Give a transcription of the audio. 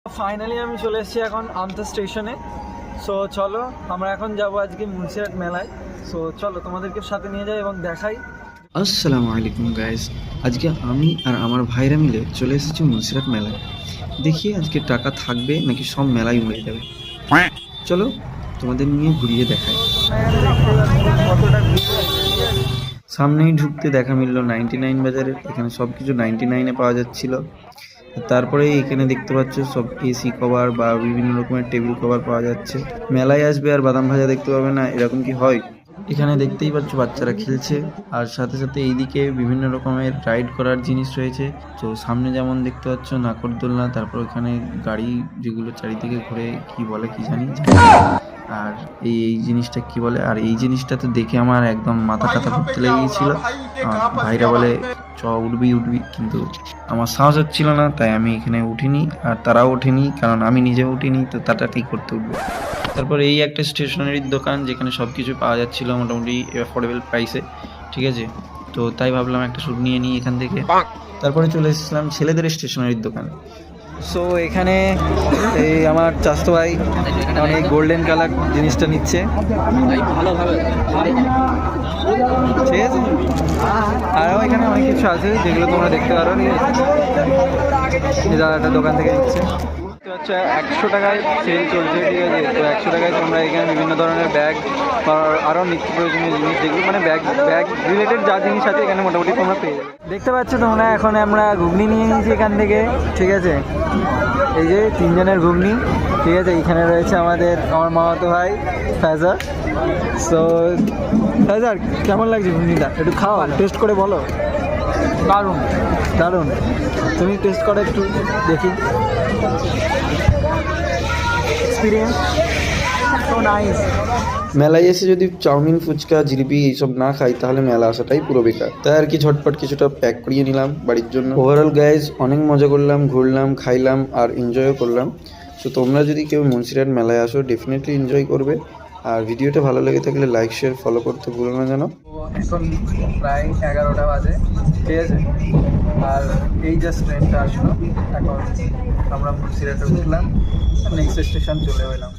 Finally আমি চলে এসেছি এখন আমতা স্টেশনে। সো চলো আমরা এখন যাবো আজকে মুন্সিরহাট মেলায়। সো চলো তোমাদেরকে সাথে নিয়ে যাই এবং দেখাই। আসসালামু আলাইকুম গাইস, আজকে আমি আর আমার ভাইরা মিলে চলে এসেছি মুন্সিরহাট মেলায়। দেখি আজকে টাকা থাকবে নাকি সব মেলায় উড়ে যাবে। চলো তোমাদের নিয়ে ঘুরিয়ে দেখাই। সামনেই ঢুকতে দেখা মিললো 99 বাজারে। এখানে সব কিছু 99-এ পাওয়া যাচ্ছিল। তারপরে এখানে দেখতে পাচ্ছ সব এসি কভার বা বিভিন্ন রকমের টেবিল কভার পাওয়া যাচ্ছে। মেলায় আসবে আর বাদাম ভাজা দেখতে পাবে না, এরকম কি হয়? এখানে দেখতেই পাচ্ছ বাচ্চারা খেলছে, আর সাথে সাথে এইদিকে বিভিন্ন রকমের রাইড করার জিনিস রয়েছে। তো সামনে যেমন দেখতে পাচ্ছ নাকরদোলনা, তারপর এখানে গাড়ি যেগুলো চারিদিকে ঘুরে কি বলে কি জানি, আর এই জিনিসটা কি বলে। আর এই জিনিসটা তো দেখে আমার একদম মাথা টাথা ঘুরতে লেগে গিয়েছিল। ভাইরা বলে চ উঠবি, কিন্তু আমার সাহস হচ্ছিল না, তাই আমি এখানে উঠিনি আর তারাও ওঠেনি, কারণ আমি নিজে উঠিনি, তো তাটা ঠিক করতে উঠবো। তারপর এই একটা স্টেশনারির দোকান যেখানে সব কিছু পাওয়া যাচ্ছিল মোটামুটি অ্যাফোর্ডেবল প্রাইসে, ঠিক আছে। তো তাই ভাবলাম একটা শ্যুট নিয়ে নিই এখান থেকে। তারপরে চলে এসেছিলাম ছেলেদের স্টেশনারির দোকান। সো এখানে এই আমার চাচতো ভাই অনেক গোল্ডেন কালার জিনিসটা নিচ্ছে, ঠিক আছে। আরও এখানে অনেক কিছু আছে যেগুলো তোমরা দেখতে পারো, ঠিক আছে। এই দাদাটা দোকান থেকে নিচ্ছে। আচ্ছা 100 টাকায় সেল চলছে, ঠিক আছে। তো 100 টাকায় তোমরা এখানে বিভিন্ন ধরনের ব্যাগ বা আরও নিত্য প্রয়োজনীয় জিনিস যেগুলো মানে ব্যাগ রিলেটেড যা জিনিস আছে এখানে মোটামুটি তোমরা পেয়ে যাবে। দেখতে পাচ্ছ তোমরা, এখন আমরা ঘুগনি নিয়ে নিয়েছি এখান থেকে, ঠিক আছে। এই যে 3 জনের ঘুগনি, ঠিক আছে। এখানে রয়েছে আমার মামাতো ভাই ফ্যাজার। সো ফ্যাজার, কেমন লাগছে ঘুগনিটা? একটু খাও, টেস্ট করে বলো। দারুণ দারুণ, তুমি টেস্ট করে একটু দেখি। Experience so nice. মেলায় এসে যদি চাউমিন, ফুচকা, জিলিপি এইসব না খাই তাহলে মেলা আসাটাই পুরো বেকার। তাই আর কি ঝটপট কিছুটা প্যাক করিয়ে নিলাম বাড়ির জন্য। ওভারঅল গাইজ অনেক মজা করলাম, ঘুরলাম, খাইলাম আর এনজয়ও করলাম। সো তোমরা যদি কেউ মুন্সিরহাট মেলায় আসো ডেফিনেটলি এনজয় করবে। আর ভিডিওটা ভালো লেগে থাকলে লাইক, শেয়ার, ফলো করতে ভুলো না যেন। এখন প্রায় 11টা বাজে, ঠিক আছে। আর এই জাস্ট ট্রেনটা আসলো, এখন আমরা মুন্সিরহাটে উঠলাম, নেক্সট স্টেশন চলে এলাম।